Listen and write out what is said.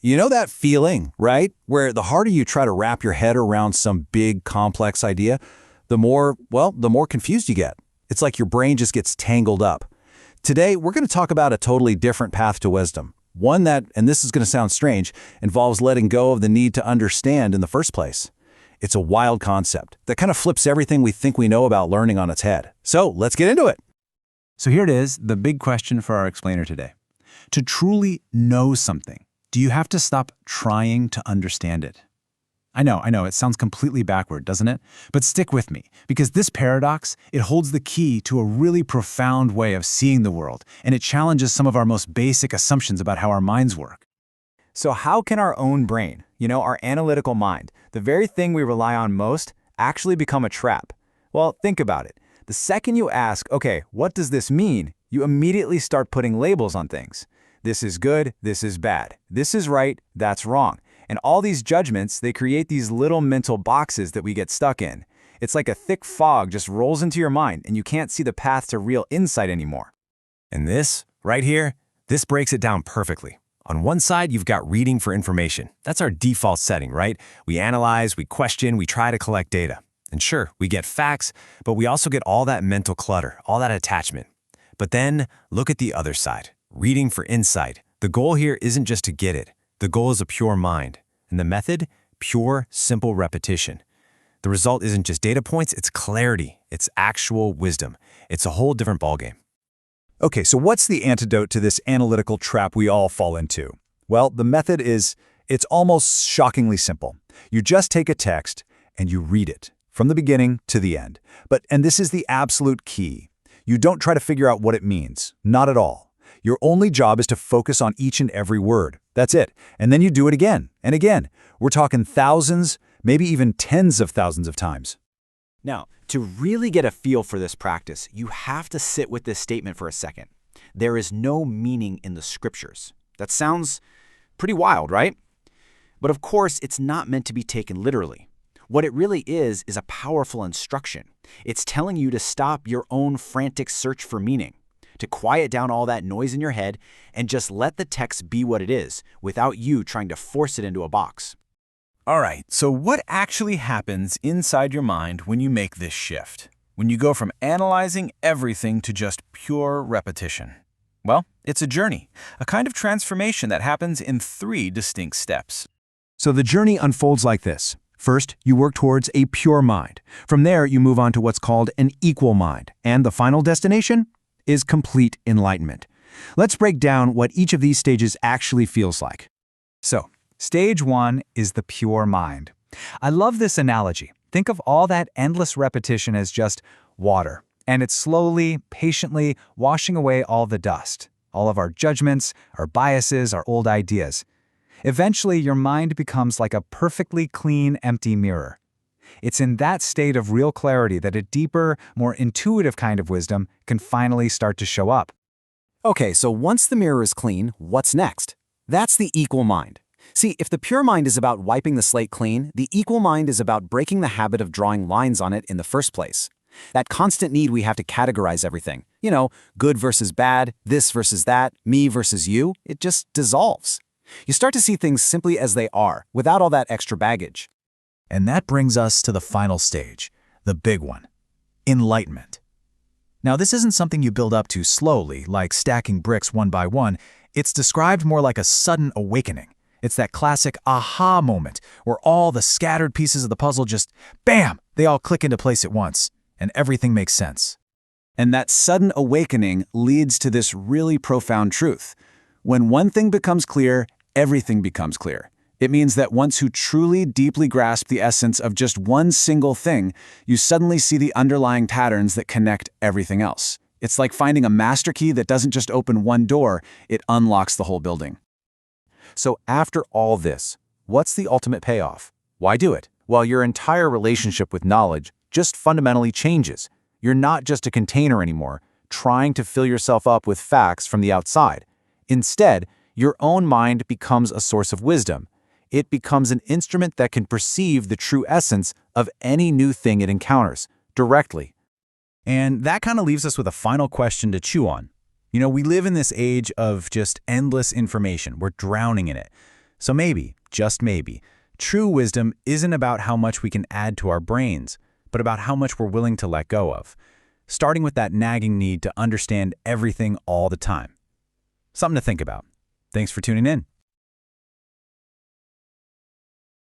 You know that feeling, right? Where the harder you try to wrap your head around some big, complex idea, the more confused you get. It's like your brain just gets tangled up. Today, we're going to talk about a totally different path to wisdom. One that, and this is going to sound strange, involves letting go of the need to understand in the first place. It's a wild concept that kind of flips everything we think we know about learning on its head. So let's get into it. So here it is, the big question for our explainer today. To truly know something, do you have to stop trying to understand it? I know, it sounds completely backward, doesn't it? But stick with me, because this paradox, it holds the key to a really profound way of seeing the world, and it challenges some of our most basic assumptions about how our minds work. So how can our own brain, our analytical mind, the very thing we rely on most, actually become a trap? Well, think about it. The second you ask, okay, what does this mean? You immediately start putting labels on things. This is good, this is bad. This is right, that's wrong. And all these judgments, they create these little mental boxes that we get stuck in. It's like a thick fog just rolls into your mind and you can't see the path to real insight anymore. And this, right here, this breaks it down perfectly. On one side, you've got reading for information. That's our default setting, right? We analyze, we question, we try to collect data. And sure, we get facts, but we also get all that mental clutter, all that attachment. But then, look at the other side. Reading for insight. The goal here isn't just to get it. The goal is a pure mind. And the method? Pure, simple repetition. The result isn't just data points, it's clarity. It's actual wisdom. It's a whole different ballgame. Okay, so what's the antidote to this analytical trap we all fall into? Well, the method it's almost shockingly simple. You just take a text and you read it from the beginning to the end. And this is the absolute key. You don't try to figure out what it means. Not at all. Your only job is to focus on each and every word. That's it. And then you do it again and again. We're talking thousands, maybe even tens of thousands of times. Now, to really get a feel for this practice, you have to sit with this statement for a second. There is no meaning in the scriptures. That sounds pretty wild, right? But of course, it's not meant to be taken literally. What it really is a powerful instruction. It's telling you to stop your own frantic search for meaning, to quiet down all that noise in your head and just let the text be what it is without you trying to force it into a box. All right, so what actually happens inside your mind when you make this shift? When you go from analyzing everything to just pure repetition? Well, it's a journey, a kind of transformation that happens in 3 distinct steps. So the journey unfolds like this. First, you work towards a pure mind. From there, you move on to what's called an equal mind. And the final destination is complete enlightenment. Let's break down what each of these stages actually feels like. So, stage 1 is the pure mind. I love this analogy. Think of all that endless repetition as just water, and it's slowly, patiently washing away all the dust, all of our judgments, our biases, our old ideas. Eventually, your mind becomes like a perfectly clean, empty mirror. It's in that state of real clarity that a deeper, more intuitive kind of wisdom can finally start to show up. Okay, so once the mirror is clean, what's next? That's the equal mind. See, if the pure mind is about wiping the slate clean, the equal mind is about breaking the habit of drawing lines on it in the first place. That constant need we have to categorize everything. Good versus bad, this versus that, me versus you, it just dissolves. You start to see things simply as they are, without all that extra baggage. And that brings us to the final stage, the big one, enlightenment. Now, this isn't something you build up to slowly, like stacking bricks one by one. It's described more like a sudden awakening. It's that classic aha moment where all the scattered pieces of the puzzle just, bam, they all click into place at once, and everything makes sense. And that sudden awakening leads to this really profound truth. When one thing becomes clear, everything becomes clear. It means that once you truly deeply grasp the essence of just one single thing, you suddenly see the underlying patterns that connect everything else. It's like finding a master key that doesn't just open one door, it unlocks the whole building. So after all this, what's the ultimate payoff? Why do it? Well, your entire relationship with knowledge just fundamentally changes. You're not just a container anymore, trying to fill yourself up with facts from the outside. Instead, your own mind becomes a source of wisdom. It becomes an instrument that can perceive the true essence of any new thing it encounters, directly. And that kind of leaves us with a final question to chew on. We live in this age of just endless information. We're drowning in it. So maybe, just maybe, true wisdom isn't about how much we can add to our brains, but about how much we're willing to let go of, starting with that nagging need to understand everything all the time. Something to think about. Thanks for tuning in.